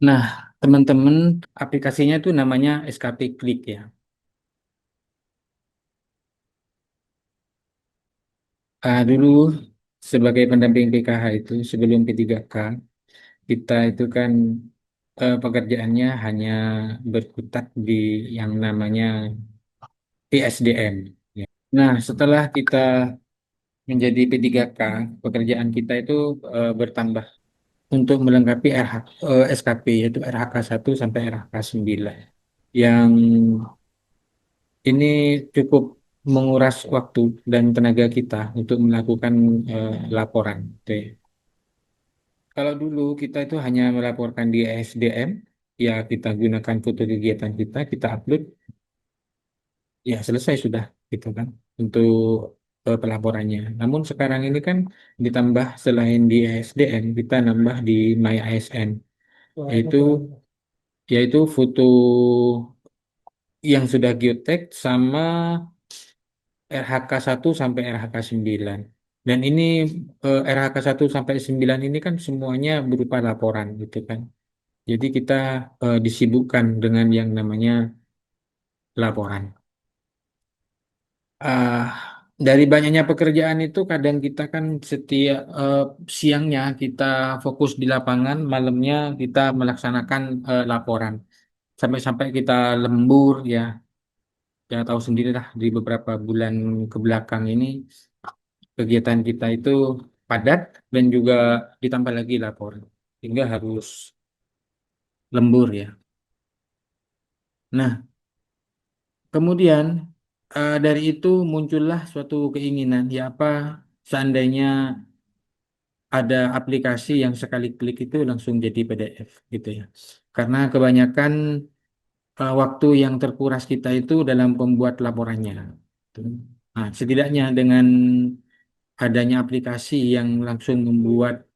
Nah, teman-teman, aplikasinya itu namanya SKP Klik ya. Dulu sebagai pendamping PKH itu sebelum P3K, kita itu kan pekerjaannya hanya berkutat di yang namanya PSDM. Ya. Nah, setelah kita menjadi P3K, pekerjaan kita itu bertambah untuk melengkapi SKP, yaitu RHK 1 sampai RHK 9. Yang ini cukup menguras waktu dan tenaga kita untuk melakukan laporan. Gitu ya. Kalau dulu kita itu hanya melaporkan di SDM, ya kita gunakan foto kegiatan kita upload, ya selesai sudah gitu kan untuk pelaporannya. Namun sekarang ini kan ditambah selain di SDM, kita nambah di My ASN, yaitu yaitu foto yang sudah geotek sama RHK 1 sampai RHK 9. Dan ini RHK 1 sampai 9 ini kan semuanya berupa laporan gitu kan. Jadi kita disibukkan dengan yang namanya laporan. Ah, dari banyaknya pekerjaan itu kadang kita kan setiap siangnya kita fokus di lapangan, malamnya kita melaksanakan laporan. Sampai-sampai kita lembur ya. Ya tahu sendiri lah di beberapa bulan ke belakang ini kegiatan kita itu padat dan juga ditambah lagi laporan. Sehingga harus lembur ya. Nah, kemudian dari itu muncullah suatu keinginan, ya apa seandainya ada aplikasi yang sekali klik itu langsung jadi PDF gitu ya. Karena kebanyakan waktu yang terkuras kita itu dalam pembuat laporannya. Gitu. Nah, setidaknya dengan adanya aplikasi yang langsung membuat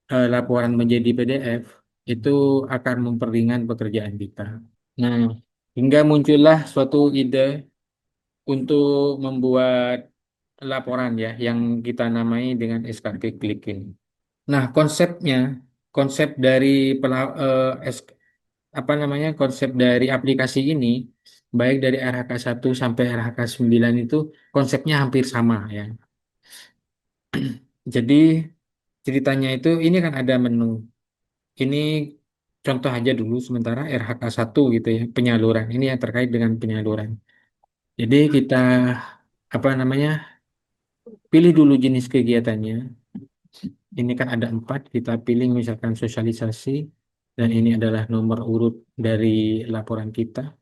laporan menjadi PDF, itu akan memperingan pekerjaan kita. Nah, hingga muncullah suatu ide untuk membuat laporan ya yang kita namai dengan SKP Klik ini. Nah, konsep dari pela- eh, S- apa namanya konsep dari aplikasi ini baik dari RHK 1 sampai RHK 9 itu konsepnya hampir sama ya. Jadi ceritanya itu ini kan ada menu. Ini contoh aja dulu sementara RHK 1 gitu ya, penyaluran. Ini yang terkait dengan penyaluran. Jadi kita apa namanya pilih dulu jenis kegiatannya. Ini kan ada 4, kita pilih misalkan sosialisasi, dan ini adalah nomor urut dari laporan kita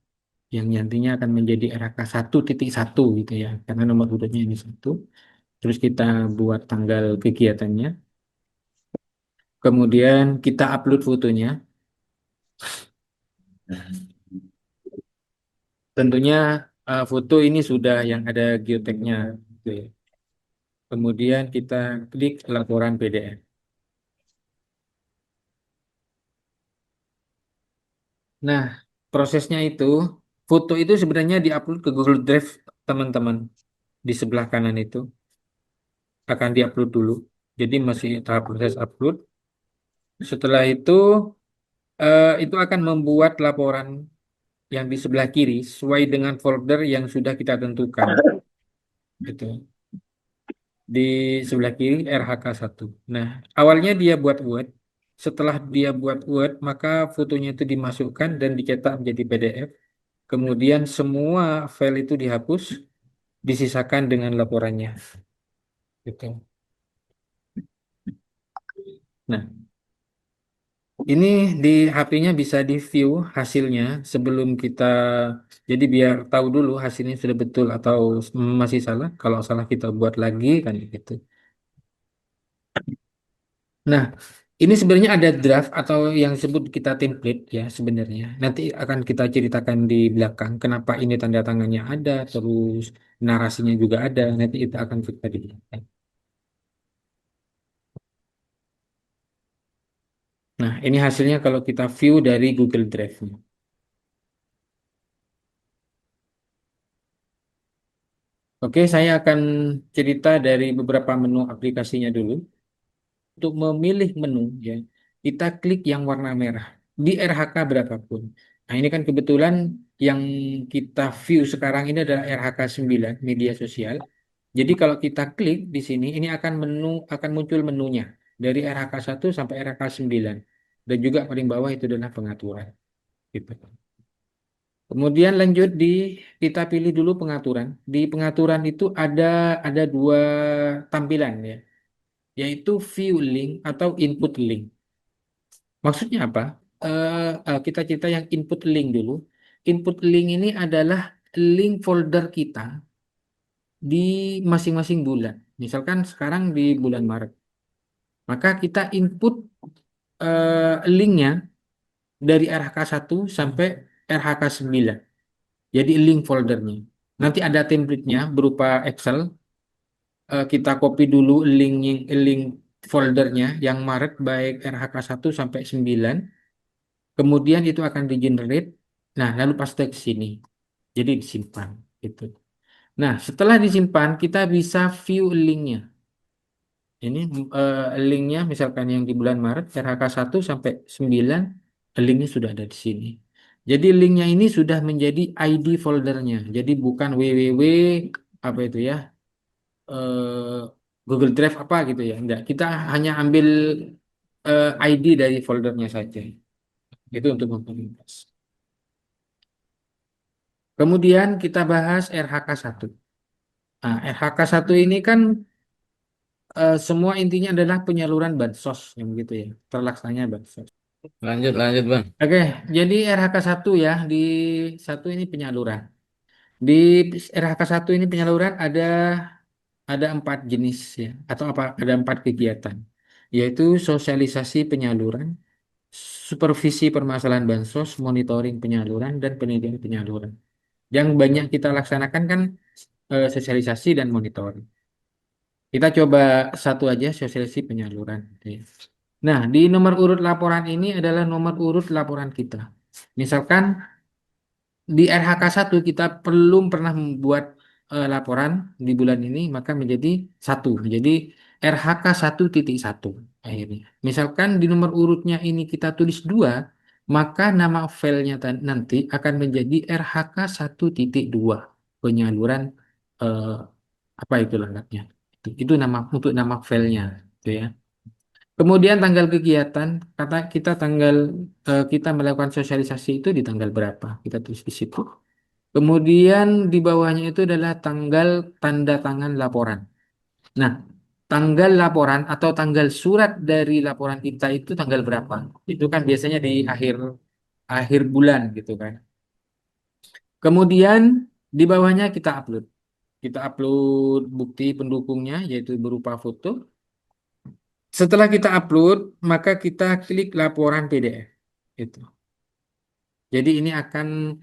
yang nantinya akan menjadi RHK 1.1 gitu ya, karena nomor urutnya ini 1. Terus kita buat tanggal kegiatannya, kemudian kita upload fotonya. Tentunya foto ini sudah yang ada geoteknya gitu ya. Kemudian kita klik laporan PDF. Nah, prosesnya itu, foto itu sebenarnya diupload ke Google Drive teman-teman. Di sebelah kanan itu akan diupload dulu. Jadi masih tahap proses upload. Setelah itu akan membuat laporan yang di sebelah kiri sesuai dengan folder yang sudah kita tentukan. Gitu. Di sebelah kiri RHK 1. Nah, awalnya dia buat Word. Setelah dia buat Word, maka fotonya itu dimasukkan dan dicetak menjadi PDF. Kemudian semua file itu dihapus, disisakan dengan laporannya. Gitu. Nah, ini di HP-nya bisa di-view hasilnya sebelum kita, jadi biar tahu dulu hasilnya sudah betul atau masih salah. Kalau salah kita buat lagi kan gitu. Nah, ini sebenarnya ada draft atau yang disebut kita template ya sebenarnya. Nanti akan kita ceritakan di belakang kenapa ini tanda tangannya ada, terus narasinya juga ada. Nanti itu akan kita di belakang. Nah, ini hasilnya kalau kita view dari Google Drive-nya. Oke, saya akan cerita dari beberapa menu aplikasinya dulu. Untuk memilih menu, ya, kita klik yang warna merah. di RHK berapapun. Nah, ini kan kebetulan yang kita view sekarang ini adalah RHK 9 media sosial. Jadi kalau kita klik di sini, ini akan muncul menunya dari RHK 1 sampai RHK 9. Dan juga paling bawah itu adalah pengaturan. Gitu. Kemudian lanjut kita pilih dulu pengaturan. Di pengaturan itu ada dua tampilan ya, yaitu view link atau input link. Maksudnya apa? Kita cerita yang input link dulu. Input link ini adalah link folder kita di masing-masing bulan. Misalkan sekarang di bulan Maret, maka kita input linknya dari RH1 sampai RH9. Jadi link foldernya. Nanti ada template-nya berupa Excel. Kita copy dulu link foldernya yang Maret baik RH1 sampai 9. Kemudian itu akan di-generate. Nah, lalu paste ke sini. Jadi disimpan gitu. Nah, setelah disimpan kita bisa view linknya. Ini linknya misalkan yang di bulan Maret RH1 sampai 9, linknya sudah ada di sini. Jadi linknya ini sudah menjadi ID foldernya. Jadi bukan www apa itu ya, eh, Google Drive apa gitu ya. Enggak, kita hanya ambil ID dari foldernya saja. Itu untuk memperluas. Kemudian kita bahas RH1. Nah, RH1 ini kan semua intinya adalah penyaluran bansos yang begitu ya, terlaksananya bansos. Lanjut, lanjut, Bang. Oke, jadi RH1 ya, di satu ini penyaluran. Di RH1 ini penyaluran ada 4 jenis ya, atau apa? Ada 4 kegiatan, yaitu sosialisasi penyaluran, supervisi permasalahan bansos, monitoring penyaluran, dan penelitian penyaluran. Yang banyak kita laksanakan kan sosialisasi dan monitoring. Kita coba satu aja, sosialisasi penyaluran. Ya. Nah, di nomor urut laporan ini adalah nomor urut laporan kita. Misalkan di RH1 kita belum pernah membuat laporan di bulan ini, maka menjadi satu. Jadi RH1.1 akhirnya. Misalkan di nomor urutnya ini kita tulis 2, maka nama filenya nanti akan menjadi RH1.2 penyaluran eh, apa itu lengkapnya. Itu nama untuk nama filenya, gitu ya. Kemudian tanggal kegiatan, kita melakukan sosialisasi itu di tanggal berapa? Kita tulis di situ. Kemudian di bawahnya itu adalah tanggal tanda tangan laporan. Nah, tanggal laporan atau tanggal surat dari laporan kita itu tanggal berapa? Itu kan biasanya di akhir akhir bulan gitu kan. Kemudian di bawahnya kita upload. Kita upload bukti pendukungnya yaitu berupa foto. Setelah kita upload, maka kita klik laporan PDF. Itu. Jadi ini akan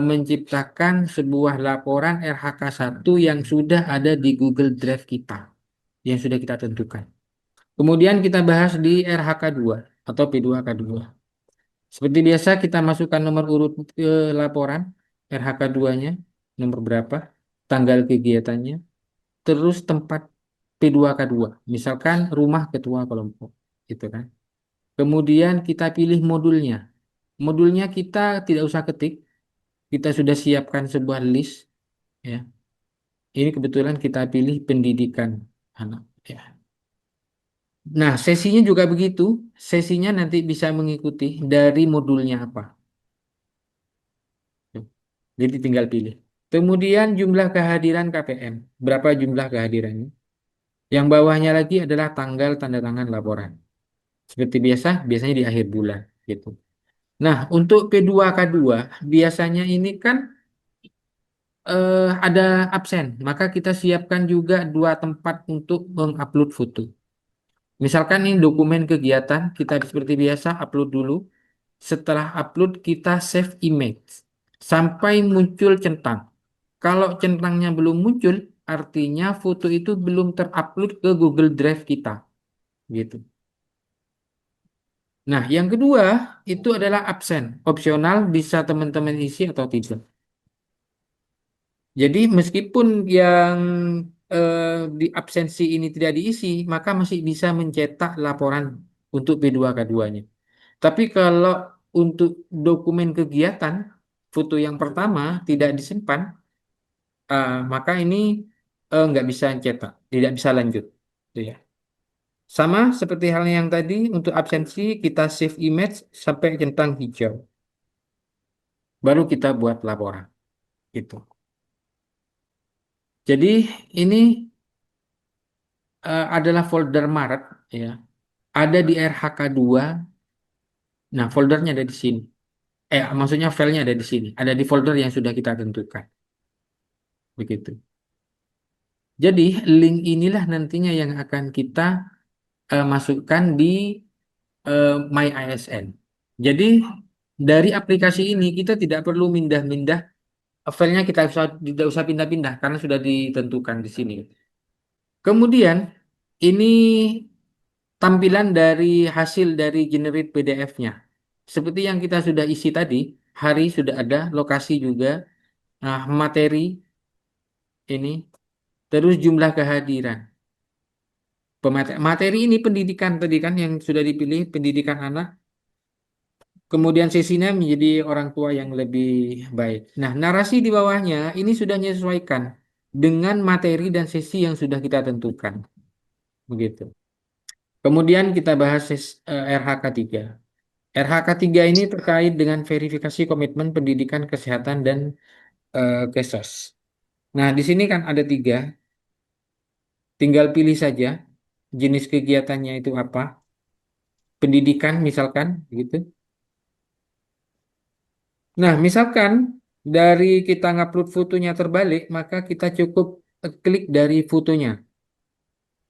menciptakan sebuah laporan RH1 yang sudah ada di Google Drive kita, yang sudah kita tentukan. Kemudian kita bahas di RH2 atau P2K2. Seperti biasa kita masukkan nomor urut laporan RH2-nya, nomor berapa, tanggal kegiatannya, terus tempat P2K2. Misalkan rumah ketua kelompok, gitu kan. Kemudian kita pilih modulnya. Modulnya kita tidak usah ketik, kita sudah siapkan sebuah list ya. Ini kebetulan kita pilih pendidikan anak ya. Nah, sesinya juga begitu. Sesinya nanti bisa mengikuti dari modulnya apa. Jadi tinggal pilih. Kemudian jumlah kehadiran KPM. Berapa jumlah kehadirannya? Yang bawahnya lagi adalah tanggal tanda tangan laporan. Seperti biasa, biasanya di akhir bulan gitu. Nah, untuk P2K2 biasanya ini kan ada absen, maka kita siapkan juga 2 tempat untuk mengupload foto. Misalkan ini dokumen kegiatan, kita seperti biasa upload dulu. Setelah upload, kita save image sampai muncul centang. Kalau centangnya belum muncul, artinya foto itu belum terupload ke Google Drive kita, gitu. Nah, yang kedua itu adalah absen, opsional bisa teman-teman isi atau tidak. Jadi meskipun yang eh, di absensi ini tidak diisi, maka masih bisa mencetak laporan untuk P2K2-nya. Tapi kalau untuk dokumen kegiatan, foto yang pertama tidak disimpan, maka ini nggak bisa cetak, tidak bisa lanjut. Gitu ya. Sama seperti halnya yang tadi, untuk absensi kita save image sampai centang hijau. Baru kita buat laporan. Gitu. Jadi ini adalah folder Maret, ya. Ada di RHK2. Nah, foldernya ada di sini. Maksudnya filenya ada di sini. Ada di folder yang sudah kita tentukan. Begitu. Jadi, link inilah nantinya yang akan kita masukkan di My ASN. Jadi, dari aplikasi ini kita tidak perlu mindah-mindah filenya, kita tidak usah pindah-pindah karena sudah ditentukan di sini. Kemudian, ini tampilan dari hasil dari generate PDF-nya. Seperti yang kita sudah isi tadi, hari sudah ada, lokasi juga, nah, materi ini, terus jumlah kehadiran. Materi ini pendidikan tadi kan yang sudah dipilih, pendidikan anak. Kemudian sesinya menjadi orang tua yang lebih baik. Nah, narasi di bawahnya ini sudah menyesuaikan dengan materi dan sesi yang sudah kita tentukan. Begitu. Kemudian kita bahas RHK3. RHK3 ini terkait dengan verifikasi komitmen pendidikan, kesehatan, dan kesos. Nah, di sini kan ada tiga, tinggal pilih saja jenis kegiatannya itu apa. Pendidikan misalkan, gitu. Nah, misalkan dari kita ngupload fotonya terbalik, maka kita cukup klik dari fotonya,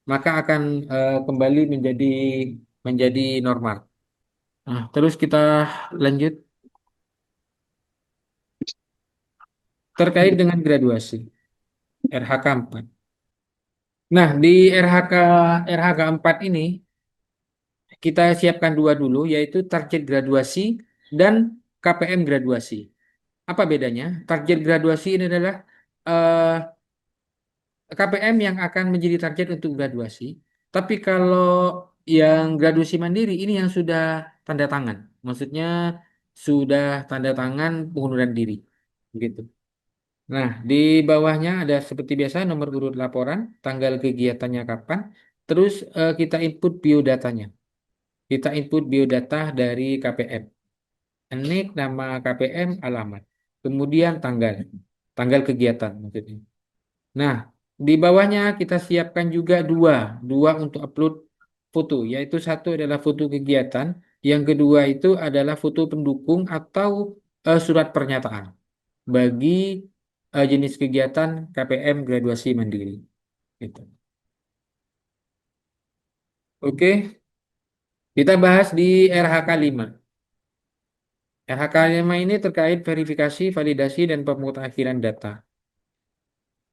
maka akan kembali menjadi normal. Nah, terus kita lanjut terkait dengan graduasi RH4. Nah, di RH4 ini kita siapkan dua dulu, yaitu target graduasi dan KPM graduasi. Apa bedanya? Target graduasi ini adalah eh, KPM yang akan menjadi target untuk graduasi. Tapi kalau yang graduasi mandiri ini yang sudah tanda tangan. Maksudnya sudah tanda tangan pengunduran diri. Gitu. Nah, di bawahnya ada seperti biasa nomor urut laporan, tanggal kegiatannya kapan, terus kita input biodatanya. Kita input biodata dari KPM. Nik, nama KPM, alamat. Kemudian tanggal kegiatan maksudnya. Nah, di bawahnya kita siapkan juga dua untuk upload foto, yaitu satu adalah foto kegiatan, yang kedua itu adalah foto pendukung atau surat pernyataan bagi jenis kegiatan KPM graduasi mandiri. Gitu. Oke, kita bahas di RHK 5. RHK 5 ini terkait verifikasi, validasi, dan pemutakhiran data.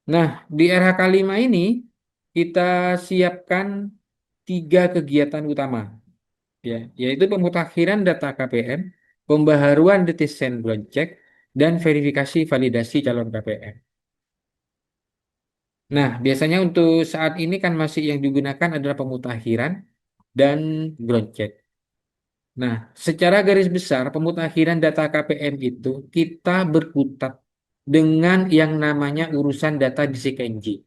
Nah, di RHK 5 ini kita siapkan tiga kegiatan utama, ya, yaitu pemutakhiran data KPM, pembaharuan desain check, dan verifikasi validasi calon KPM. Nah, biasanya untuk saat ini kan masih yang digunakan adalah pemutakhiran dan check. Nah, secara garis besar pemutakhiran data KPM itu kita berkutat dengan yang namanya urusan data di CKNG.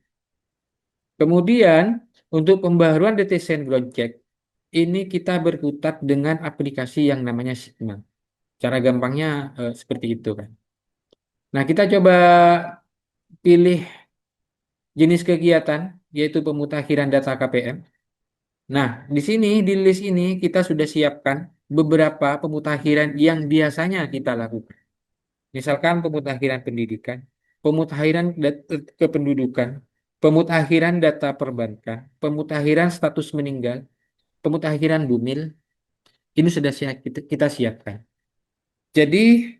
Kemudian untuk pembaharuan detection ground check ini kita berkutat dengan aplikasi yang namanya Sigma. Cara gampangnya seperti itu kan. Nah, kita coba pilih jenis kegiatan yaitu pemutakhiran data KPM. Nah, di sini di list ini kita sudah siapkan beberapa pemutakhiran yang biasanya kita lakukan. Misalkan pemutakhiran pendidikan, pemutakhiran kependudukan, pemutakhiran data perbankan, pemutakhiran status meninggal, pemutakhiran bumil, ini sudah kita siapkan. Jadi,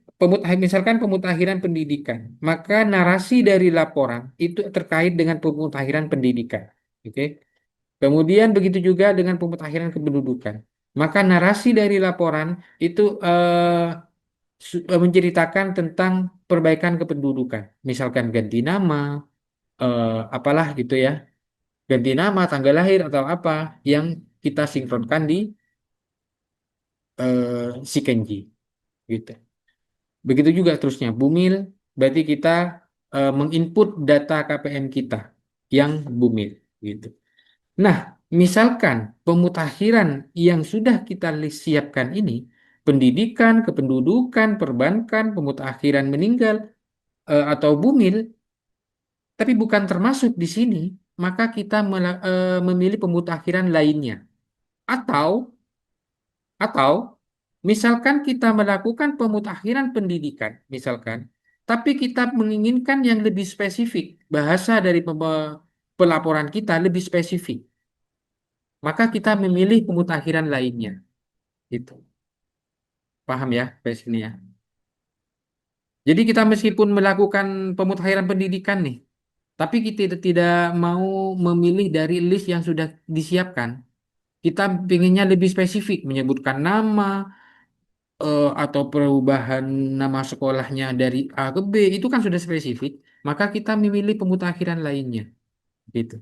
misalkan pemutakhiran pendidikan, maka narasi dari laporan itu terkait dengan pemutakhiran pendidikan. Oke. Kemudian begitu juga dengan pemutakhiran kependudukan. Maka narasi dari laporan itu menceritakan tentang perbaikan kependudukan. Misalkan ganti nama, apalah gitu ya, ganti nama, tanggal lahir atau apa yang kita sinkronkan di si Kenji. gitu. Begitu juga terusnya, Bumil berarti kita menginput data KPM kita yang Bumil gitu. Nah, misalkan pemutakhiran yang sudah kita siapkan ini, pendidikan, kependudukan, perbankan, pemutakhiran meninggal, atau Bumil, tapi bukan termasuk di sini, maka kita memilih pemutakhiran lainnya. Atau, atau, misalkan kita melakukan pemutakhiran pendidikan, misalkan, tapi kita menginginkan yang lebih spesifik, bahasa dari pelaporan kita lebih spesifik, maka kita memilih pemutakhiran lainnya. Itu, paham ya, sampai sini ya. Jadi kita meskipun melakukan pemutakhiran pendidikan nih, tapi kita tidak mau memilih dari list yang sudah disiapkan. Kita pinginnya lebih spesifik, menyebutkan nama, atau perubahan nama sekolahnya dari A ke B, itu kan sudah spesifik. Maka kita memilih pemutakhiran lainnya. Gitu.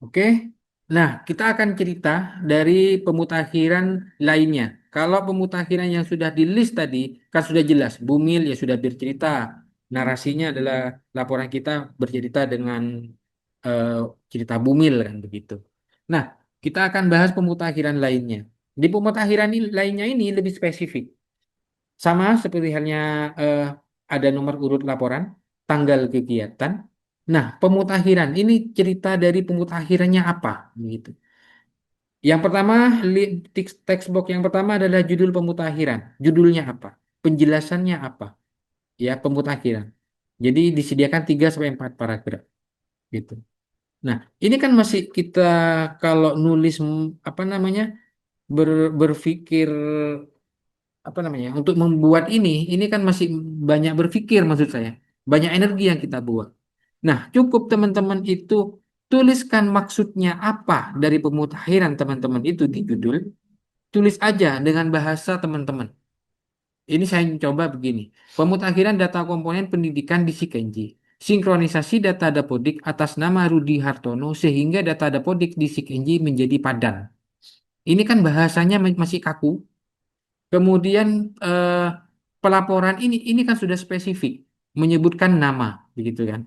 Oke. Nah, kita akan cerita dari pemutakhiran lainnya. Kalau pemutakhiran yang sudah di list tadi kan sudah jelas. Bumil ya sudah bercerita. Narasinya adalah laporan kita bercerita dengan eh, cerita Bumil kan begitu. Nah, kita akan bahas pemutakhiran lainnya. Di pemutakhiran lainnya ini lebih spesifik. Sama seperti halnya eh, ada nomor urut laporan, tanggal kegiatan. Nah, pemutakhiran ini cerita dari pemutakhirannya apa gitu. Yang pertama, text box yang pertama adalah judul pemutakhiran. Judulnya apa? Penjelasannya apa? Ya, pemutakhiran. Jadi disediakan 3 sampai 4 paragraf gitu. Nah, ini kan masih kita kalau nulis apa namanya? Berpikir apa namanya untuk membuat ini kan masih banyak berpikir maksud saya banyak energi yang kita buat. Nah, cukup teman-teman itu tuliskan maksudnya apa dari pemutakhiran teman-teman itu di judul, tulis aja dengan bahasa teman-teman. Ini saya coba begini, pemutakhiran data komponen pendidikan di Sikenji, sinkronisasi data Dapodik atas nama Rudi Hartono sehingga data Dapodik di Sikenji menjadi padan. Ini kan bahasanya masih kaku. Kemudian eh, pelaporan ini kan sudah spesifik menyebutkan nama, begitu kan?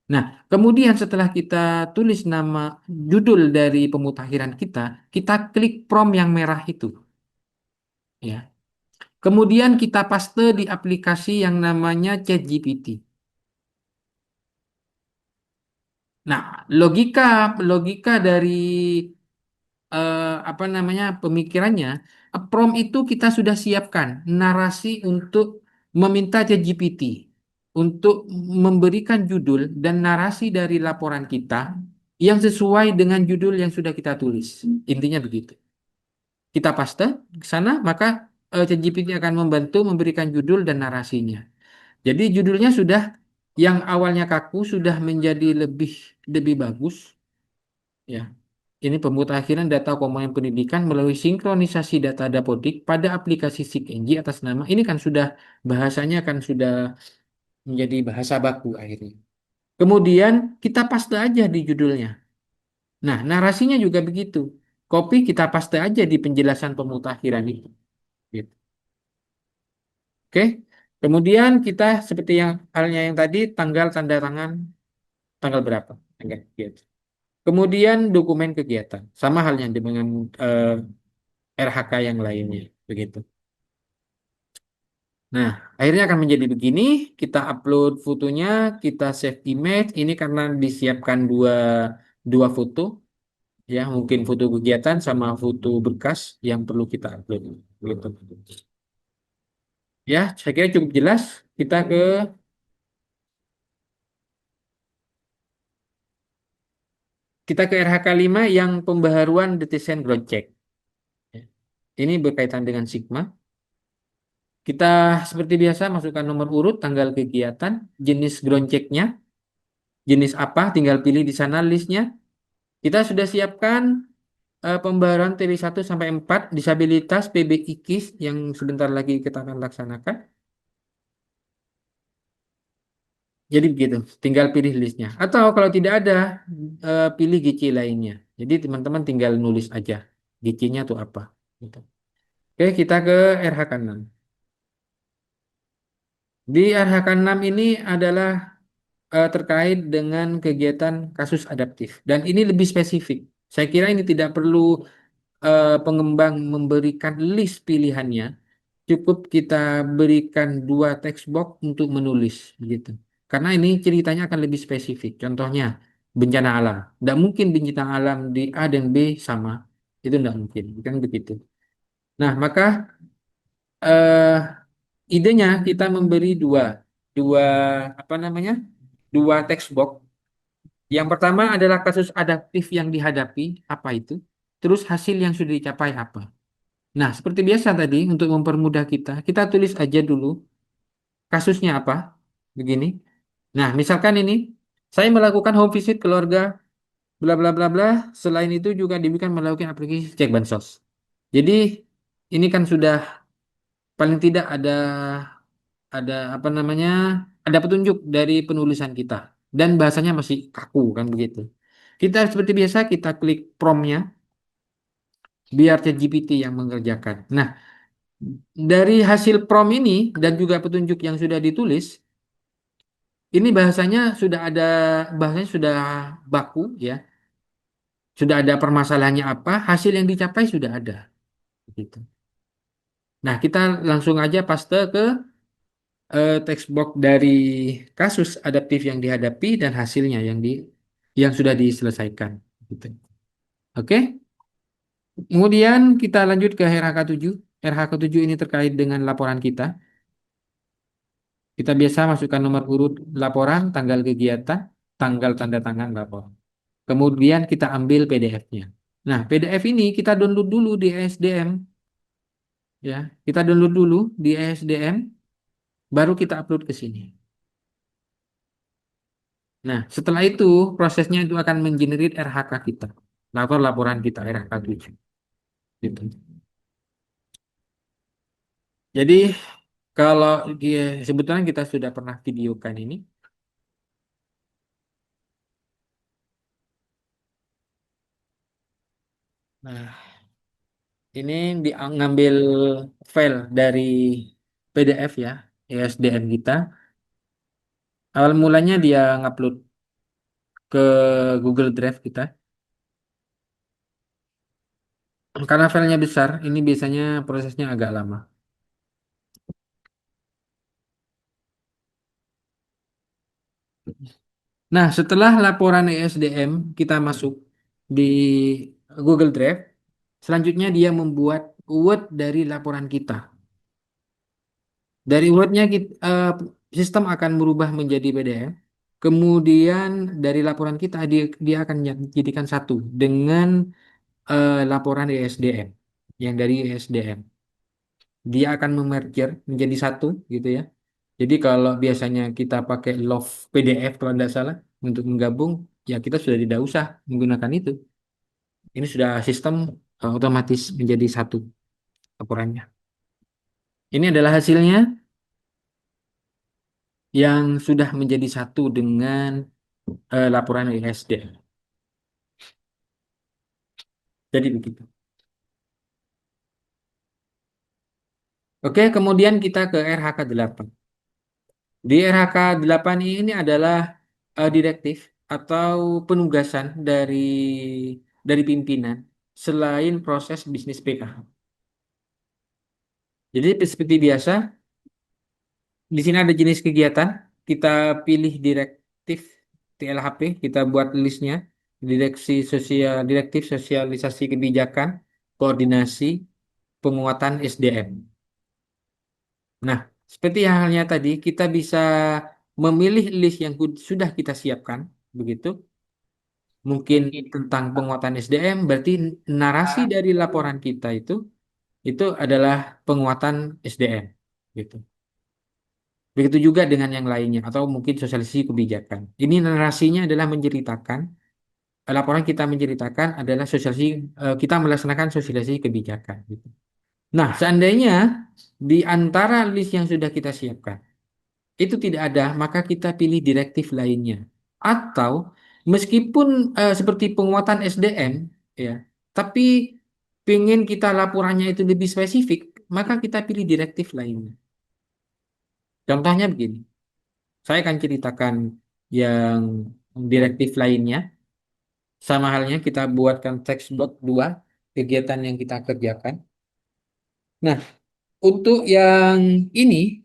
Nah, kemudian setelah kita tulis nama judul dari pemutakhiran kita, kita klik prompt yang merah itu, ya. Kemudian kita paste di aplikasi yang namanya ChatGPT. Nah, logika logika dari apa namanya pemikirannya, prompt itu kita sudah siapkan narasi untuk meminta ChatGPT untuk memberikan judul dan narasi dari laporan kita yang sesuai dengan judul yang sudah kita tulis. Intinya begitu. Kita paste ke sana, maka ChatGPT akan membantu memberikan judul dan narasinya. Jadi judulnya sudah yang awalnya kaku sudah menjadi lebih lebih bagus, ya. Ini pemutakhiran data komponen pendidikan melalui sinkronisasi data Dapodik pada aplikasi SIGNG atas nama. Ini kan sudah bahasanya kan sudah menjadi bahasa baku akhirnya. Kemudian kita paste aja di judulnya. Nah, narasinya juga begitu. Copy kita paste aja di penjelasan pemutakhiran itu. Gitu. Oke. Kemudian kita seperti yang halnya yang tadi tanggal tanda tangan tanggal berapa? Tanggal gitu. Kemudian dokumen kegiatan sama halnya dengan eh, RHK yang lainnya begitu. Nah, akhirnya akan menjadi begini. Kita upload fotonya, kita save image. Ini karena disiapkan dua foto, ya mungkin foto kegiatan sama foto berkas yang perlu kita upload. Gitu. Ya, saya kira cukup jelas. Kita ke RHK 5 yang pembaharuan detection ground check. Ya. Ini berkaitan dengan Sigma. Kita seperti biasa masukkan nomor urut, tanggal kegiatan, jenis ground check-nya, jenis apa, tinggal pilih di sana listnya. Kita sudah siapkan pembaruan TW 1 sampai 4 disabilitas PBI KIS yang sebentar lagi kita akan laksanakan. Jadi begitu, tinggal pilih listnya. Atau kalau tidak ada, pilih GC lainnya. Jadi teman-teman tinggal nulis aja GC-nya itu apa. Gitu. Oke, kita ke RHK 6. Di RHK 6 ini adalah terkait dengan kegiatan kasus adaptif. Dan ini lebih spesifik. Saya kira ini tidak perlu pengembang memberikan list pilihannya. Cukup kita berikan dua text box untuk menulis gitu. Karena ini ceritanya akan lebih spesifik. Contohnya bencana alam. Tidak mungkin bencana alam di A dan B sama. Itu tidak mungkin. Kan begitu. Nah, maka eh, idenya kita memberi dua apa namanya? Dua text box. Yang pertama adalah kasus adaptif yang dihadapi, apa itu? Terus hasil yang sudah dicapai apa? Nah, seperti biasa tadi, untuk mempermudah kita tulis aja dulu kasusnya apa. Begini. Nah, misalkan ini, saya melakukan home visit keluarga, bla bla bla bla. Selain itu juga diberikan melakukan aplikasi cek bansos. Jadi, ini kan sudah paling tidak ada apa namanya, ada petunjuk dari penulisan kita. Dan bahasanya masih kaku, kan begitu. Kita seperti biasa, kita klik promptnya, biar ChatGPT yang mengerjakan. Nah, dari hasil prompt ini dan juga petunjuk yang sudah ditulis, ini bahasanya sudah baku ya, sudah ada permasalahannya apa, hasil yang dicapai sudah ada, gitu. Nah, kita langsung aja paste ke text box dari kasus adaptif yang dihadapi dan hasilnya yang sudah diselesaikan, gitu. Oke, kemudian kita lanjut ke RH7. RH7 ini terkait dengan laporan kita. Kita biasa masukkan nomor urut laporan, tanggal kegiatan, tanggal tanda tangan lapor. Kemudian kita ambil PDF-nya. Nah, PDF ini kita download dulu di ESDM, ya. Kita download dulu di ESDM, baru kita upload ke sini. Nah, setelah itu prosesnya itu akan mengenerate RHK kita, atau laporan kita RH7. Gitu. Jadi kalau sebetulnya kita sudah pernah videokan ini. Nah, ini ngambil file dari PDF ya, ESDM kita. Awal mulanya dia ngupload ke Google Drive kita. Karena filenya besar, ini biasanya prosesnya agak lama. Nah, setelah laporan ESDM kita masuk di Google Drive, selanjutnya dia membuat Word dari laporan kita. Dari Word-nya sistem akan berubah menjadi PDF. Kemudian dari laporan kita dia akan jadikan satu dengan laporan ESDM yang dari ESDM. Dia akan memerger menjadi satu gitu ya. Jadi kalau biasanya kita pakai Love PDF kalau tidak salah untuk menggabung, ya kita sudah tidak usah menggunakan itu. Ini sudah sistem otomatis menjadi satu laporannya. Ini adalah hasilnya yang sudah menjadi satu dengan laporan ISD. Jadi begitu. Oke, kemudian kita ke RHK 8. Di RHK 8 ini adalah direktif atau penugasan dari pimpinan selain proses bisnis PKH. Jadi seperti biasa, di sini ada jenis kegiatan, kita pilih direktif TLHP, kita buat listnya, direktif sosialisasi kebijakan, koordinasi, penguatan SDM. Nah, seperti halnya tadi, kita bisa memilih list yang sudah kita siapkan, begitu. Mungkin tentang penguatan SDM, berarti narasi dari laporan kita itu adalah penguatan SDM, gitu. Begitu juga dengan yang lainnya, atau mungkin sosialisasi kebijakan. Ini narasinya adalah menceritakan, laporan kita menceritakan adalah kita melaksanakan sosialisasi kebijakan, gitu. Nah, seandainya di antara list yang sudah kita siapkan, itu tidak ada, maka kita pilih direktif lainnya. Atau meskipun seperti penguatan SDM, ya, tapi Pengen kita laporannya itu lebih spesifik, maka kita pilih direktif lainnya. Contohnya begini, saya akan ceritakan yang direktif lainnya. Sama halnya kita buatkan textbox 2 kegiatan yang kita kerjakan. Nah, untuk yang ini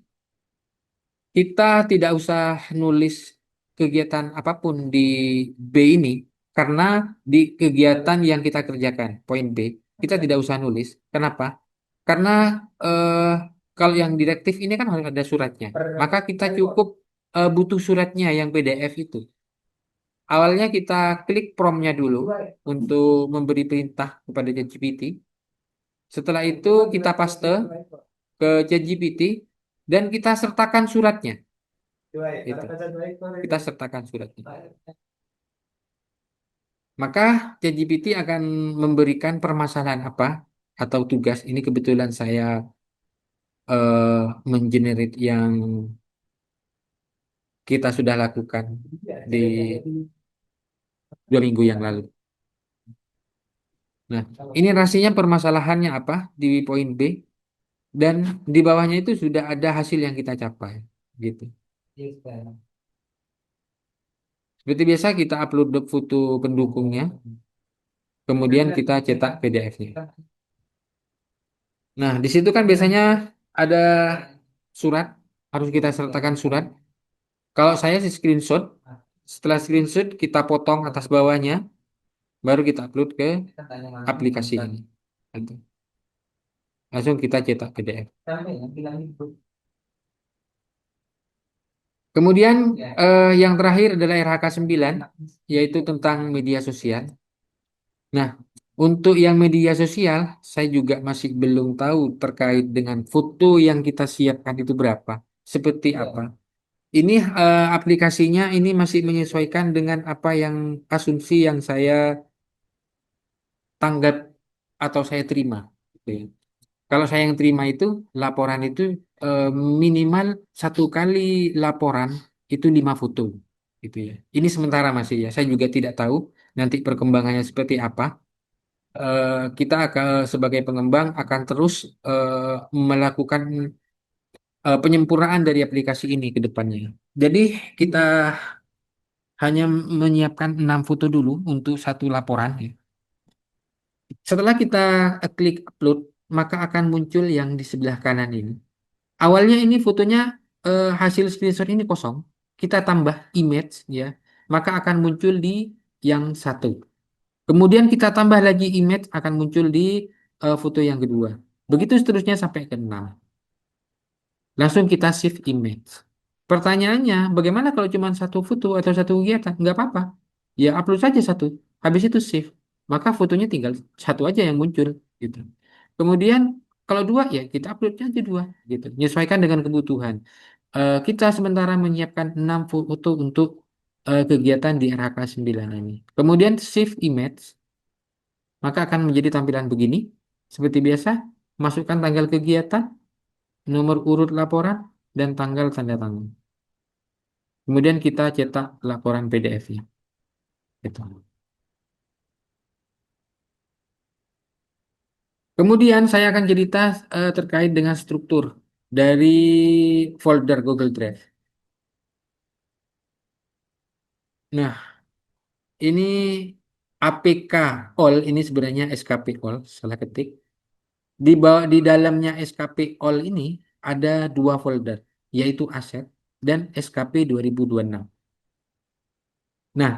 kita tidak usah nulis kegiatan apapun di B ini karena di kegiatan yang kita kerjakan, poin B, kita tidak usah nulis. Kenapa? Karena eh, kalau yang direktif ini kan harus ada suratnya. Maka kita cukup butuh suratnya yang PDF itu. Awalnya kita klik promptnya dulu untuk memberi perintah kepada ChatGPT. Setelah itu kita paste ke ChatGPT dan kita sertakan suratnya. Itu. Kita sertakan suratnya. Maka ChatGPT akan memberikan permasalahan apa atau tugas. Ini kebetulan saya mengenerate yang kita sudah lakukan di 2 minggu yang lalu. Nah, ini rasanya permasalahannya apa di poin B dan di bawahnya itu sudah ada hasil yang kita capai, gitu. Seperti biasa kita upload foto pendukungnya, kemudian kita cetak PDF-nya. Nah, di situ kan biasanya ada surat, harus kita sertakan surat. Kalau saya sih screenshot, setelah screenshot kita potong atas bawahnya, baru kita upload ke aplikasi ini. Gitu. Langsung kita cetak PDF. Kemudian yang terakhir adalah RHK 9, yaitu tentang media sosial. Nah, untuk yang media sosial, saya juga masih belum tahu terkait dengan foto yang kita siapkan itu berapa, seperti apa. Ini aplikasinya ini masih menyesuaikan dengan apa yang asumsi yang saya tanggap atau saya terima. Gitu ya. Kalau saya yang terima itu laporan itu eh, minimal 1 kali laporan itu 5 foto, gitu ya. Ini sementara masih ya. Saya juga tidak tahu nanti perkembangannya seperti apa. Kita akan sebagai pengembang akan terus melakukan penyempurnaan dari aplikasi ini ke depannya. Jadi kita hanya menyiapkan 6 foto dulu untuk satu laporan, ya. Setelah kita klik upload, maka akan muncul yang di sebelah kanan ini. Awalnya ini fotonya hasil screenshot ini kosong. Kita tambah image, ya, maka akan muncul di yang satu. Kemudian kita tambah lagi image, akan muncul di foto yang kedua. Begitu seterusnya sampai ke 6. Langsung kita save image. Pertanyaannya, bagaimana kalau cuma satu foto atau satu kegiatan? Nggak apa-apa. Ya upload saja satu. Habis itu save. Maka fotonya tinggal satu aja yang muncul, gitu. Kemudian kalau dua ya kita upload aja dua, gitu. Menyesuaikan dengan kebutuhan. Kita sementara menyiapkan 6 foto untuk kegiatan di RHK 9 ini. Kemudian save image, maka akan menjadi tampilan begini. Seperti biasa, masukkan tanggal kegiatan, nomor urut laporan, dan tanggal tanda tangan. Kemudian kita cetak laporan PDF-nya. Gitu. Kemudian saya akan cerita terkait dengan struktur dari folder Google Drive. Nah, ini APK all ini sebenarnya SKP all, salah ketik. Di dalamnya SKP all ini ada 2 folder, yaitu aset dan SKP 2026. Nah,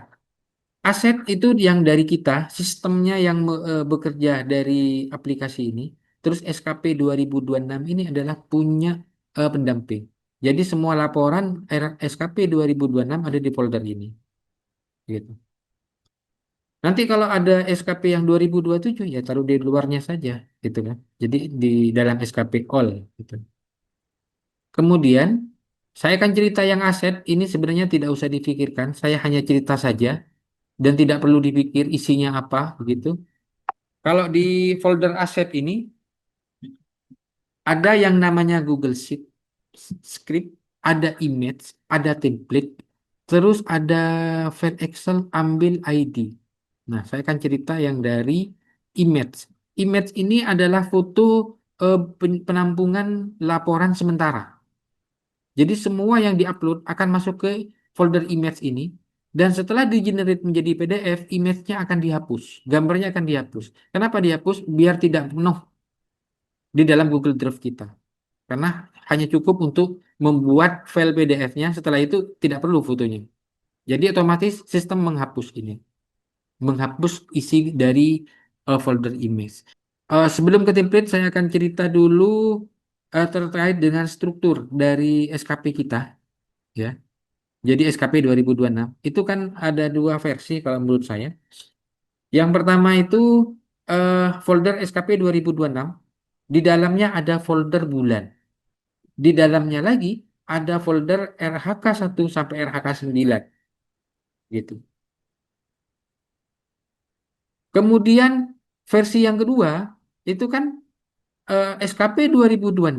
aset itu yang dari kita, sistemnya yang bekerja dari aplikasi ini. Terus SKP 2026 ini adalah punya pendamping. Jadi semua laporan SKP 2026 ada di folder ini. Gitu. Nanti kalau ada SKP yang 2027 ya taruh di luarnya saja, gitu kan. Jadi di dalam SKP all, gitu. Kemudian saya akan cerita yang aset ini sebenarnya tidak usah dipikirkan. Saya hanya cerita saja dan tidak perlu dipikir isinya apa, begitu. Kalau di folder aset ini ada yang namanya Google Sheet, script, ada image, ada template, terus ada file Excel ambil ID. Nah, saya akan cerita yang dari image. Image ini adalah foto penampungan laporan sementara. Jadi semua yang diupload akan masuk ke folder image ini. Dan setelah di-generate menjadi PDF, image-nya akan dihapus. Gambarnya akan dihapus. Kenapa dihapus? Biar tidak penuh di dalam Google Drive kita. Karena hanya cukup untuk membuat file PDF-nya, setelah itu tidak perlu fotonya. Jadi otomatis sistem menghapus ini. Menghapus isi dari folder image. Sebelum ke template, saya akan cerita dulu terkait dengan struktur dari SKP kita, ya. Jadi SKP 2026 itu kan ada dua versi kalau menurut saya. Yang pertama itu folder SKP 2026, di dalamnya ada folder bulan. Di dalamnya lagi ada folder RHK 1 sampai RHK 9 gitu. Kemudian versi yang kedua itu kan SKP 2026.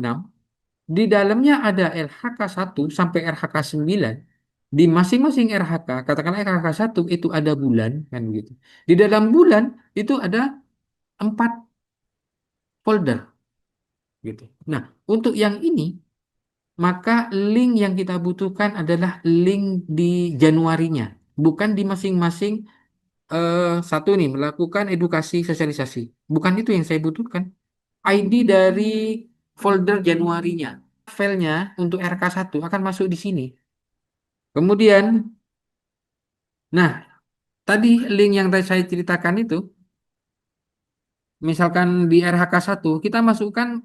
Di dalamnya ada LHK 1 sampai RHK 9. Di masing-masing RHK, katakanlah RHK 1 itu ada bulan, kan gitu. Di dalam bulan itu ada 4 folder, gitu. Nah, untuk yang ini, maka link yang kita butuhkan adalah link di Januarinya, bukan di masing-masing satu nih, melakukan edukasi sosialisasi. Bukan itu yang saya butuhkan. ID dari folder Januarinya. Filenya untuk RK1 akan masuk di sini. Kemudian, nah, tadi link yang tadi saya ceritakan itu, misalkan di RHK 1, kita masukkan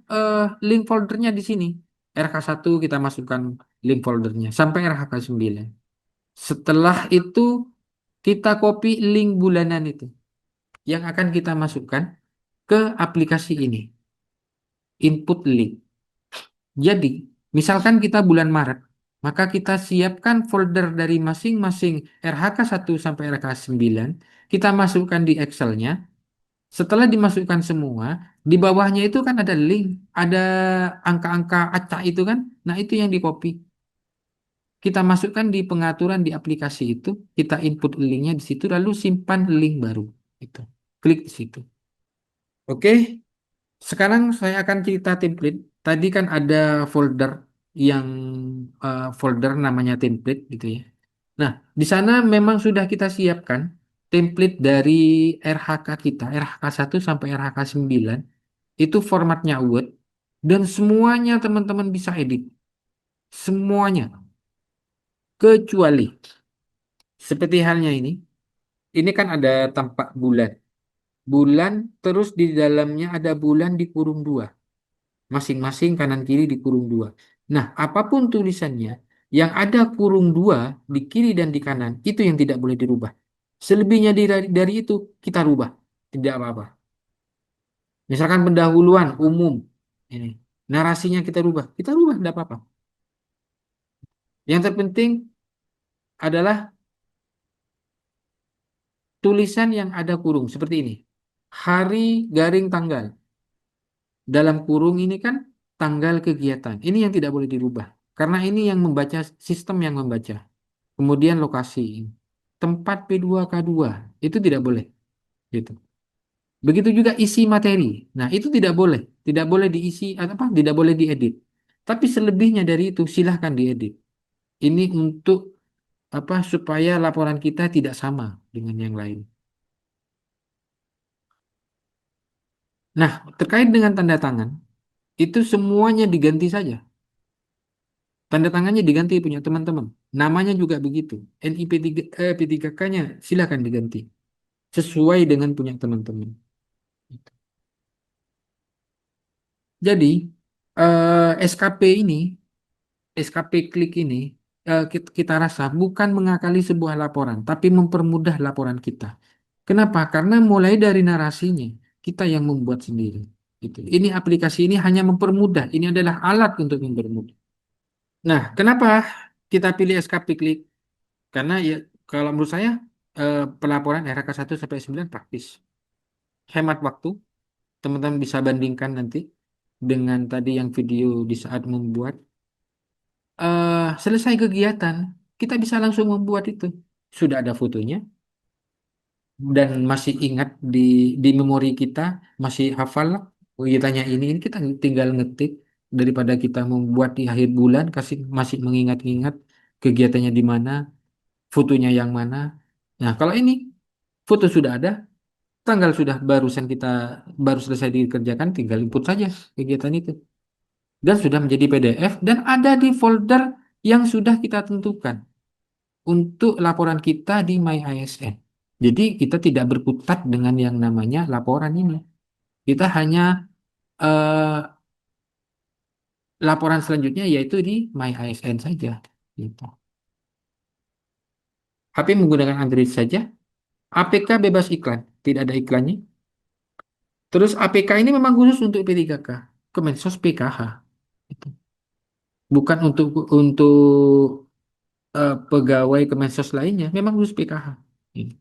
link foldernya di sini. RK1 kita masukkan link foldernya sampai RHK 9. Setelah itu, kita copy link bulanan itu yang akan kita masukkan ke aplikasi ini. Input link. Jadi, misalkan kita bulan Maret, maka kita siapkan folder dari masing-masing RHK 1 sampai RHK 9, kita masukkan di Excel-nya. Setelah dimasukkan semua, di bawahnya itu kan ada link, ada angka-angka acak itu kan. Nah, itu yang di copy. Kita masukkan di pengaturan di aplikasi itu, kita input linknya di situ, lalu simpan link baru. Itu. Klik di situ. Oke. Sekarang saya akan cerita template. Tadi kan ada folder yang folder namanya template gitu ya. Nah, di sana memang sudah kita siapkan template dari RHK kita, RHK 1 sampai RHK 9. Itu formatnya Word dan semuanya teman-teman bisa edit. Semuanya kecuali seperti halnya ini kan ada tampak bulan. Bulan terus di dalamnya ada bulan dikurung dua. Masing-masing kanan kiri dikurung dua. Nah, apapun tulisannya yang ada kurung dua di kiri dan di kanan, itu yang tidak boleh dirubah. Selebihnya dari itu kita rubah, tidak apa-apa. Misalkan pendahuluan umum, ini narasinya kita rubah, tidak apa-apa. Yang terpenting adalah tulisan yang ada kurung seperti ini. Hari garing tanggal. Dalam kurung ini kan tanggal kegiatan. Ini yang tidak boleh dirubah. Karena ini yang membaca, sistem yang membaca. Kemudian lokasi, tempat P2K2 itu tidak boleh, gitu. Begitu juga isi materi. Nah, itu tidak boleh diisi atau apa, tidak boleh diedit. Tapi selebihnya dari itu silahkan diedit. Ini untuk apa? Supaya laporan kita tidak sama dengan yang lain. Nah, terkait dengan tanda tangan, itu semuanya diganti saja. Tanda tangannya diganti punya teman-teman. Namanya juga begitu. NIP3, P3K-nya silahkan diganti sesuai dengan punya teman-teman. Jadi, SKP ini, SKP klik ini, kita rasa bukan mengakali sebuah laporan, tapi mempermudah laporan kita. Kenapa? Karena mulai dari narasinya, kita yang membuat sendiri. Gitu. Ini aplikasi ini hanya mempermudah. Ini adalah alat untuk mempermudah. Nah, kenapa kita pilih SKP klik? Karena ya, kalau menurut saya, pelaporan RK 1 sampai 9 praktis. Hemat waktu, teman-teman bisa bandingkan nanti dengan tadi yang video di saat membuat. Selesai kegiatan, kita bisa langsung membuat itu. Sudah ada fotonya, dan masih ingat di memori kita, masih hafal lah. Oh, kita tanya ini kita tinggal ngetik daripada kita membuat di akhir bulan kasih masih mengingat-ingat kegiatannya di mana, fotonya yang mana. Nah, kalau ini foto sudah ada, tanggal sudah barusan kita baru selesai dikerjakan, tinggal input saja kegiatan itu dan sudah menjadi PDF dan ada di folder yang sudah kita tentukan untuk laporan kita di MyASN. Jadi kita tidak berkutat dengan yang namanya laporan ini. Kita hanya eh, laporan selanjutnya yaitu di MyASN saja. Gitu. HP menggunakan Android saja. APK bebas iklan, tidak ada iklannya. Terus APK ini memang khusus untuk P3K, Kemensos PKH. Gitu. Bukan untuk pegawai Kemensos lainnya, memang khusus PKH. Gitu.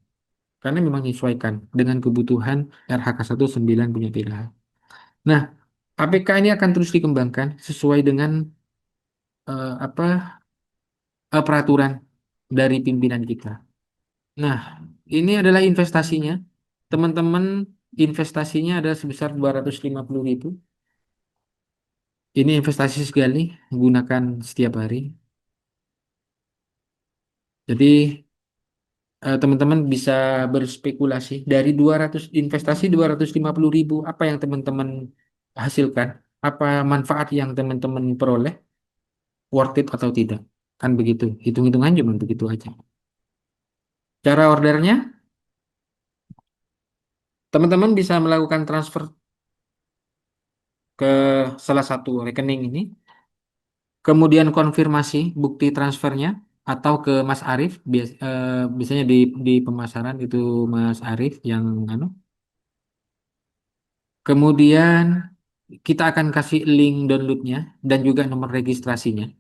Karena memang menyesuaikan dengan kebutuhan RHK 19 punya PKH. Nah, APK ini akan terus dikembangkan sesuai dengan apa peraturan dari pimpinan kita. Nah, ini adalah investasinya. Teman-teman, investasinya adalah sebesar 250.000. Ini investasi sekali, gunakan setiap hari. Jadi, teman-teman bisa berspekulasi dari 200 investasi 250.000, apa yang teman-teman hasilkan? Apa manfaat yang teman-teman peroleh? Worth it atau tidak? Kan begitu. Hitung-hitungan cuma begitu aja. Cara ordernya, teman-teman bisa melakukan transfer ke salah satu rekening ini, kemudian konfirmasi bukti transfernya atau ke Mas Arif, biasanya di pemasaran itu Mas Arif yang anu. Kemudian kita akan kasih link downloadnya dan juga nomor registrasinya.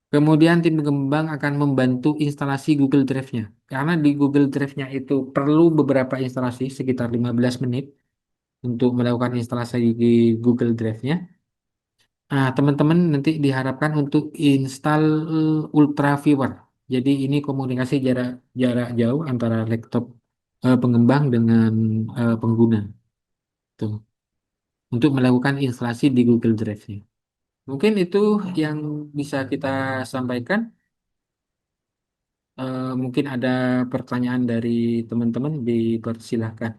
Kemudian tim pengembang akan membantu instalasi Google Drive-nya. Karena di Google Drive-nya itu perlu beberapa instalasi sekitar 15 menit untuk melakukan instalasi di Google Drive-nya. Nah, teman-teman nanti diharapkan untuk install Ultra Viewer. Jadi ini komunikasi jarak jarak jauh antara laptop pengembang dengan pengguna. Tuh, untuk melakukan instalasi di Google Drive-nya. Mungkin itu yang bisa kita sampaikan. Mungkin ada pertanyaan dari teman-teman, dipersilahkan.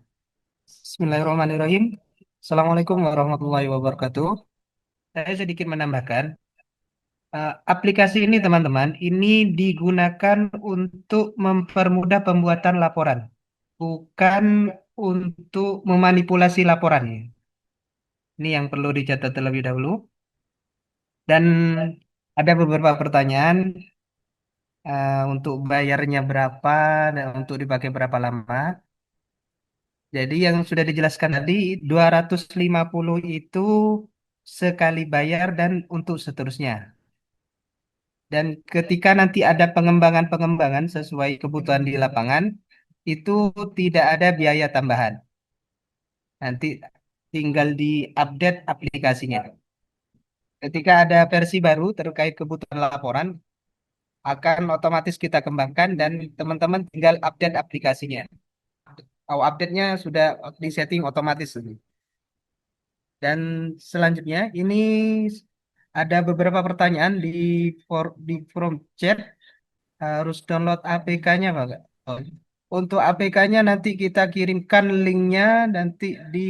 Bismillahirrahmanirrahim. Assalamualaikum warahmatullahi wabarakatuh. Saya sedikit menambahkan, aplikasi ini teman-teman, ini digunakan untuk mempermudah pembuatan laporan, bukan untuk memanipulasi laporannya. Ini yang perlu dicatat terlebih dahulu. Dan ada beberapa pertanyaan, untuk bayarnya berapa dan untuk dipakai berapa lama. Jadi yang sudah dijelaskan tadi 250 itu sekali bayar dan untuk seterusnya. Dan ketika nanti ada pengembangan-pengembangan sesuai kebutuhan di lapangan, itu tidak ada biaya tambahan. Nanti tinggal di-update aplikasinya. Ketika ada versi baru terkait kebutuhan laporan, akan otomatis kita kembangkan dan teman-teman tinggal update aplikasinya. Update-nya sudah disetting otomatis. Dan selanjutnya ini ada beberapa pertanyaan di forum chat, harus download APK-nya Pak. Oh, untuk APK-nya nanti kita kirimkan linknya, nanti di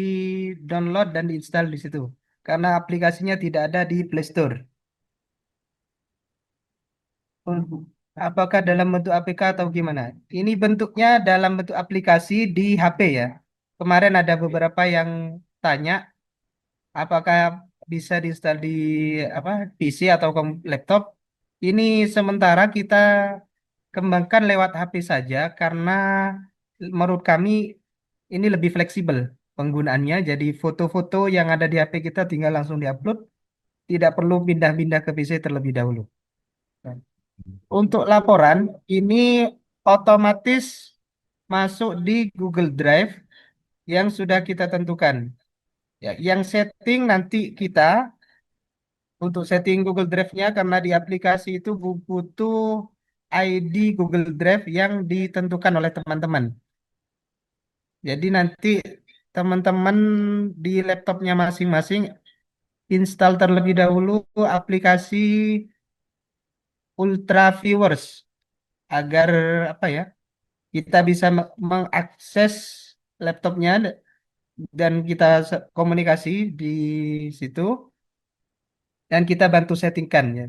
download dan diinstal di situ. Karena aplikasinya tidak ada di Play Store. Apakah dalam bentuk APK atau gimana? Ini bentuknya dalam bentuk aplikasi di HP ya. Kemarin ada beberapa yang tanya apakah bisa diinstal di apa PC atau laptop. Ini sementara kita kembangkan lewat HP saja karena menurut kami ini lebih fleksibel penggunaannya. Jadi foto-foto yang ada di HP kita tinggal langsung diupload, tidak perlu pindah-pindah ke PC terlebih dahulu. Untuk laporan ini otomatis masuk di Google Drive yang sudah kita tentukan. Ya, yang setting nanti kita untuk setting Google Drive-nya karena di aplikasi itu butuh ID Google Drive yang ditentukan oleh teman-teman. Jadi nanti teman-teman di laptopnya masing-masing install terlebih dahulu aplikasi Ultra Viewers agar apa ya, kita bisa mengakses laptopnya dan kita komunikasi di situ dan kita bantu settingkan ya.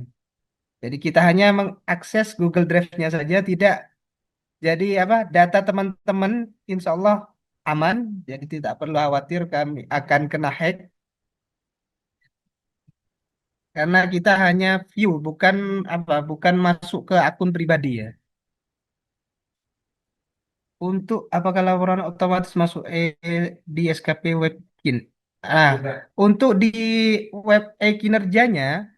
Jadi kita hanya mengakses Google Drive-nya saja, tidak jadi apa, data teman-teman insya Allah aman. Jadi tidak perlu khawatir kami akan kena hack karena kita hanya view, bukan apa, bukan masuk ke akun pribadi ya. Untuk apakah laporan otomatis masuk di SKP Webkin? Ah, untuk di web kinerjanya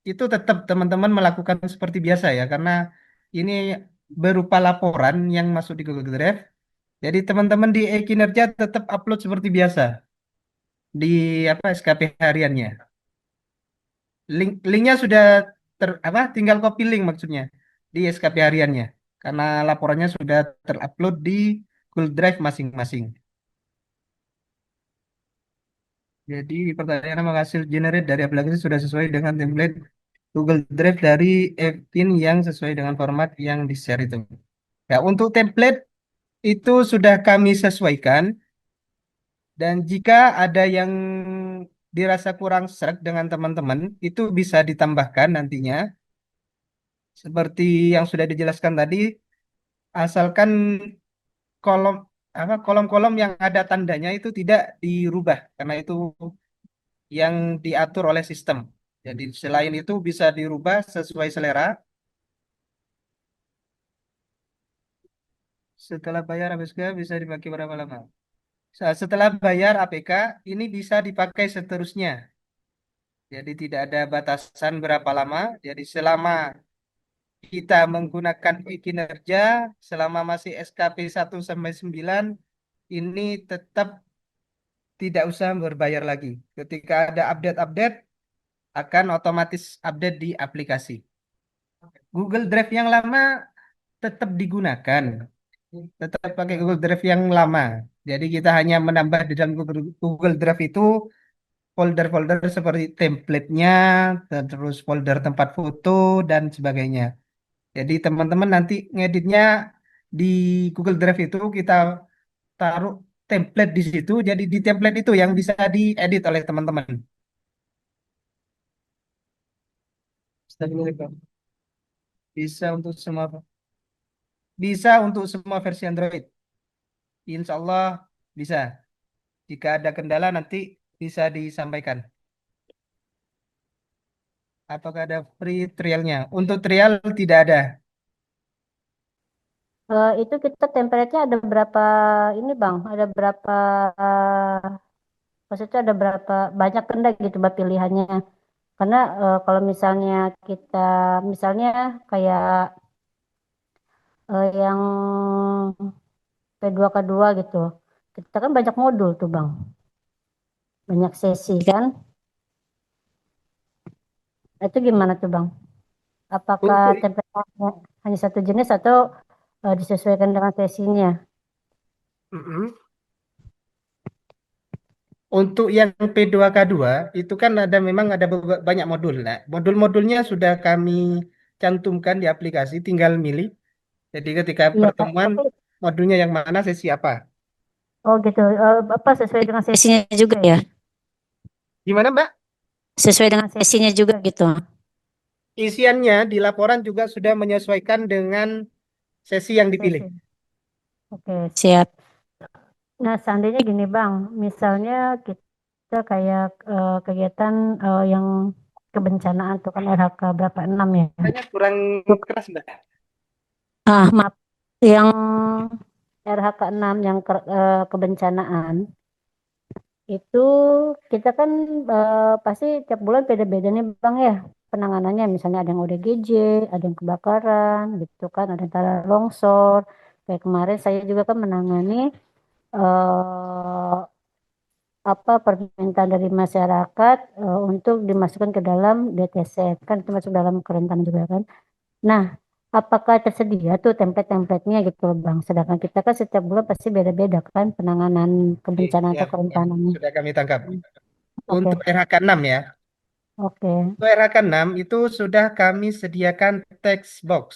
itu tetap teman-teman melakukan seperti biasa ya, karena ini berupa laporan yang masuk di Google Drive. Jadi teman-teman di kinerja tetap upload seperti biasa di apa SKP hariannya. Linknya sudah apa, tinggal copy link maksudnya di SKP hariannya karena laporannya sudah terupload di Google Drive masing-masing. Jadi pertanyaan menghasil generate dari aplikasi sudah sesuai dengan template Google Drive dari Evin yang sesuai dengan format yang di-share itu. Ya, untuk template itu sudah kami sesuaikan dan jika ada yang dirasa kurang sreg dengan teman-teman, itu bisa ditambahkan nantinya seperti yang sudah dijelaskan tadi, asalkan kolom apa, kolom-kolom yang ada tandanya itu tidak dirubah karena itu yang diatur oleh sistem. Jadi selain itu bisa dirubah sesuai selera. Setelah bayar APK bisa dipakai berapa lama? Setelah bayar APK ini bisa dipakai seterusnya. Jadi tidak ada batasan berapa lama. Jadi selama kita menggunakan kinerja, selama masih SKP 1 sampai 9 ini tetap tidak usah berbayar lagi. Ketika ada update-update akan otomatis update di aplikasi. Google Drive yang lama tetap digunakan, tetap pakai Google Drive yang lama. Jadi kita hanya menambah di dalam Google Drive itu folder-folder seperti template-nya, terus folder tempat foto dan sebagainya. Jadi teman-teman nanti ngeditnya di Google Drive itu kita taruh template di situ. Jadi di template itu yang bisa diedit oleh teman-teman. Bisa untuk semua, bisa untuk semua versi Android. Insya Allah bisa. Jika ada kendala nanti bisa disampaikan. Apakah ada free trialnya? Untuk trial tidak ada. Itu kita temperaturenya ada berapa ini Bang? Ada berapa maksudnya ada berapa banyak kendak gitu Bang pilihannya. Karena kalau misalnya kita misalnya kayak yang P2K2 gitu. Kita kan banyak modul tuh Bang. Banyak sesi kan? Itu gimana tuh Bang? Apakah Untuk temperaturnya hanya satu jenis atau disesuaikan dengan sesinya? Mm-mm. Untuk yang P2K2 itu kan ada, memang ada banyak modul. Nah, modul-modulnya sudah kami cantumkan di aplikasi, tinggal milih. Jadi ketika Iya, Kak. pertemuan Tapi modulnya yang mana, sesi apa. oh gitu. Apa sesuai dengan sesinya juga ya? Gimana, Mbak? Sesuai dengan sesinya juga gitu. Isiannya di laporan juga sudah menyesuaikan dengan sesi yang dipilih. Sesi. Oke, siap. Nah, seandainya gini Bang, misalnya kita kayak kegiatan yang kebencanaan tuh kan RHK berapa 6 ya. Kayaknya kurang Untuk keras, Mbak. maaf yang RHK 6 yang kebencanaan itu kita kan pasti tiap bulan beda-beda nih Bang ya penanganannya. Misalnya ada yang ODGJ, ada yang kebakaran gitu kan, ada yang tanah longsor. Kayak kemarin saya juga kan menangani eh, apa permintaan dari masyarakat untuk dimasukkan ke dalam DTZ kan itu masuk dalam kerentanan juga kan. Nah, apakah tersedia tuh template-templatenya gitu loh Bang. Sedangkan kita kan setiap bulan pasti beda-beda kan penanganan Oke, kebencanaan ya, atau ya, kerentanannya. sudah kami tangkap. Untuk Oke, RH6 ya. oke. Untuk RH6 itu sudah kami sediakan text box.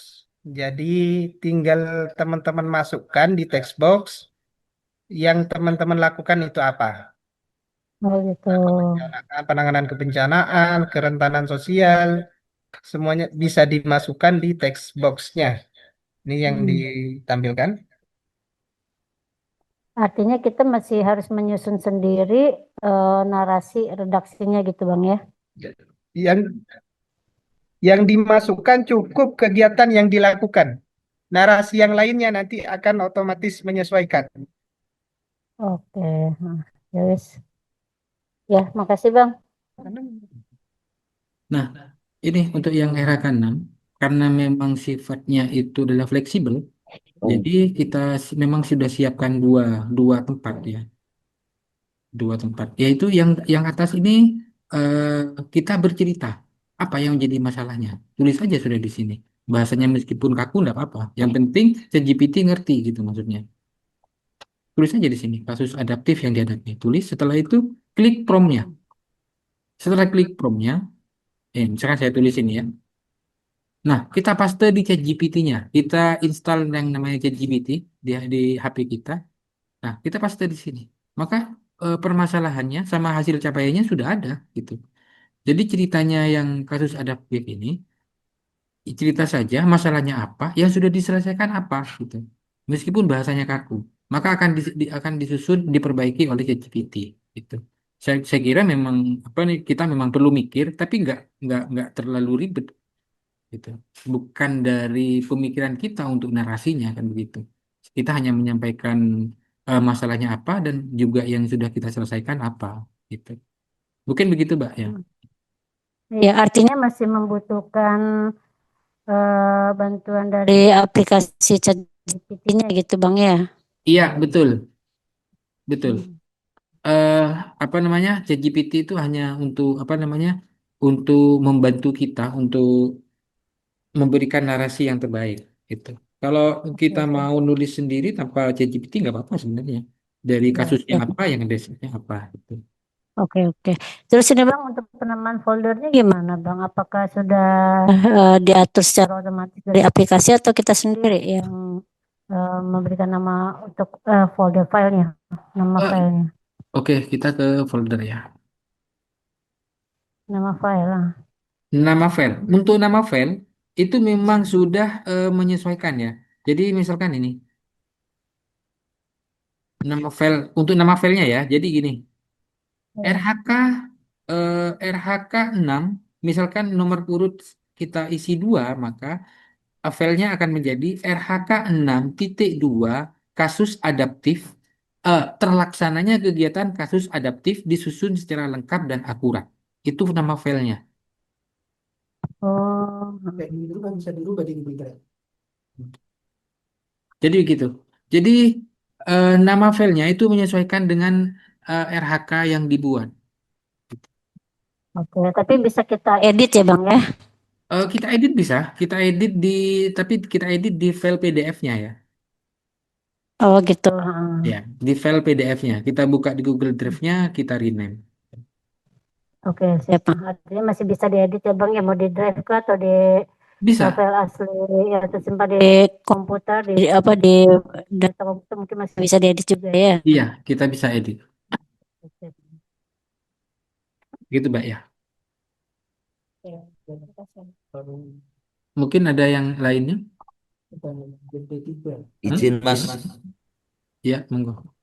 Jadi tinggal teman-teman masukkan di text box yang teman-teman lakukan itu apa. Oh gitu. Penanganan kebencanaan, kerentanan sosial, semuanya bisa dimasukkan di text box-nya. Ini yang Hmm. ditampilkan. Artinya kita masih harus menyusun sendiri narasi redaksinya gitu Bang ya. Yang yang dimasukkan cukup kegiatan yang dilakukan. Narasi yang lainnya nanti akan otomatis menyesuaikan. Oke. Nah, ya wis. Ya, makasih Bang. Nah, ini untuk yang era ke-6, karena memang sifatnya itu adalah fleksibel, jadi kita memang sudah siapkan dua dua tempat ya, dua tempat. Yaitu yang atas ini eh, kita bercerita apa yang menjadi masalahnya. Tulis aja sudah di sini. Bahasanya meskipun kaku enggak apa-apa. Yang penting ChatGPT ngerti gitu maksudnya. Tulis aja di sini kasus adaptif yang dihadapi. Tulis setelah itu klik promptnya. Setelah klik promptnya, misalkan saya tulis ini ya. Nah, kita paste di ChatGPT-nya. Kita install yang namanya ChatGPT di HP kita. Nah, kita paste di sini. Maka permasalahannya sama hasil capaiannya sudah ada gitu. Jadi ceritanya yang kasus adaptif ini, cerita saja masalahnya apa, yang sudah diselesaikan apa gitu. Meskipun bahasanya kaku, maka akan disusun diperbaiki oleh ChatGPT gitu. Saya kira memang apa nih kita memang perlu mikir, tapi nggak terlalu ribet gitu. Bukan dari pemikiran kita untuk narasinya kan begitu. Kita hanya menyampaikan masalahnya apa dan juga yang sudah kita selesaikan apa gitu. Mungkin begitu, Mbak ya. Ya, artinya masih membutuhkan bantuan dari aplikasi ChatGPT-nya gitu Bang ya. Iya, betul, betul. Hmm. eh Apa namanya? ChatGPT itu hanya untuk apa namanya? Untuk membantu kita untuk memberikan narasi yang terbaik gitu. Kalau Oke, kita oke. mau nulis sendiri tanpa ChatGPT nggak apa-apa sebenarnya. Dari Ya, kasusnya siap. apa, yang dasarnya apa gitu. Oke, oke. Terus ini Bang untuk penamaan foldernya gimana Bang? Apakah sudah diatur secara otomatis dari aplikasi atau kita sendiri yang memberikan nama untuk folder filenya, nama Eh, filenya, Oke, kita ke folder ya. nama file lah. Nama file. Untuk nama file itu memang sudah menyesuaikan ya. Jadi misalkan ini nama file untuk nama filenya ya. Jadi gini, Ya. RHK RHK 6 misalkan nomor urut kita isi 2 maka filenya akan menjadi RHK 6.2 kasus adaptif terlaksananya kegiatan kasus adaptif disusun secara lengkap dan akurat. Itu nama filenya. Oh, Kayak gitu kan bisa dirubah di Google Drive. Jadi begitu. Jadi nama filenya itu menyesuaikan dengan RHK yang dibuat. oke. Tapi bisa kita edit ya Bang ya? Kita edit bisa, tapi kita edit di file PDF-nya ya. Oh gitu. Ya, di file PDF-nya. Kita buka di Google Drive-nya, kita rename. Oke, siap. Artinya masih bisa diedit ya Bang ya, mau di drive kah atau di Bisa. file asli ya tersimpan di komputer di apa di data komputer mungkin masih bisa diedit juga ya. Iya, kita bisa edit. Oke, Gitu, Mbak ya. oke. Terima kasih. Mungkin ada yang lainnya? Hmm? Izin Mas, Ya, monggo.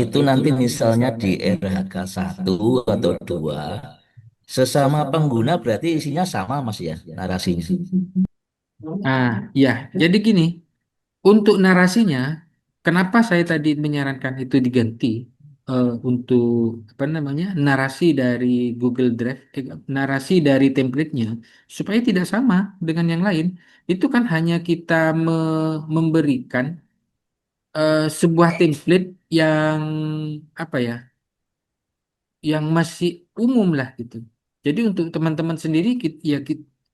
itu nanti misalnya di RHK 1 atau 2, sesama pengguna berarti isinya sama Mas ya, narasinya. Ah, ya. Jadi gini, untuk narasinya, kenapa saya tadi menyarankan itu diganti untuk apa namanya narasi dari Google Drive, narasi dari template-nya supaya tidak sama dengan yang lain. Itu kan hanya kita memberikan sebuah template yang apa ya, yang masih umum lah gitu. Jadi untuk teman-teman sendiri,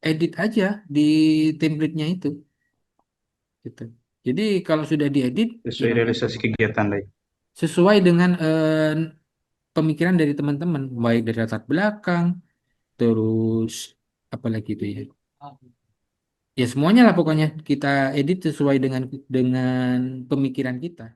edit aja di template-nya itu gitu. Jadi kalau sudah diedit ya Sesuai realisasi kegiatan lah. sesuai dengan pemikiran dari teman-teman, baik dari latar belakang, terus apa lagi itu ya. Ya semuanya lah pokoknya kita edit sesuai dengan pemikiran kita.